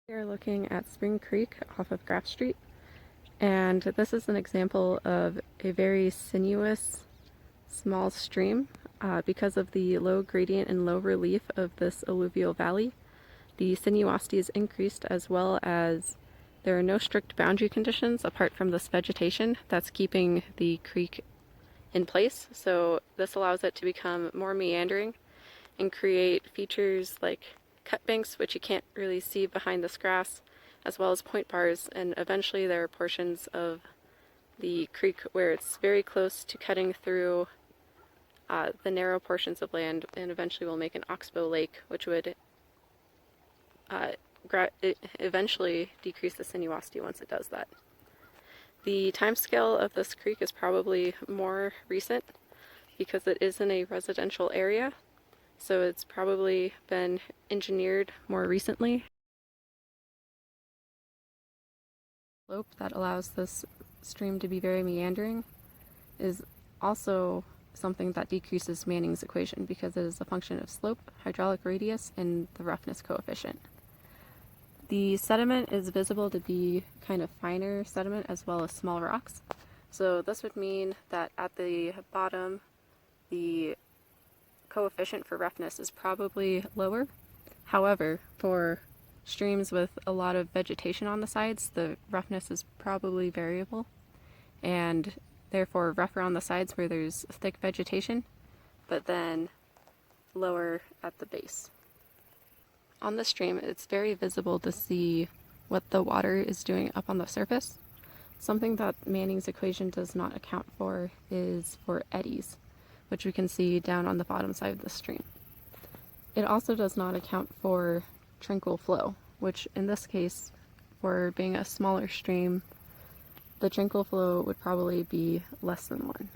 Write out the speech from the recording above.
We are looking at Spring Creek off of Graff Street, and this is an example of a very sinuous small stream. Because of the low gradient and low relief of this alluvial valley, the sinuosity is increased, as well as there are no strict boundary conditions apart from this vegetation that's keeping the creek in place. So this allows it to become more meandering and create features like cut banks, which you can't really see behind this grass, as well as point bars, and eventually there are portions of the creek where it's very close to cutting through the narrow portions of land, and eventually will make an oxbow lake, which would eventually decrease the sinuosity once it does that. The timescale of this creek is probably more recent because it is in a residential area, so it's probably been engineered more recently. The slope that allows this stream to be very meandering is also something that decreases Manning's equation because it is a function of slope, hydraulic radius, and the roughness coefficient. The sediment is visible to be kind of finer sediment as well as small rocks. So this would mean that at the bottom, the coefficient for roughness is probably lower. However, for streams with a lot of vegetation on the sides, the roughness is probably variable, and therefore rougher on the sides where there's thick vegetation, but then lower at the base. On the stream, it's very visible to see what the water is doing up on the surface. Something that Manning's equation does not account for is for eddies, which we can see down on the bottom side of the stream. It also does not account for tranquil flow, which in this case, for being a smaller stream, the tranquil flow would probably be less than 1.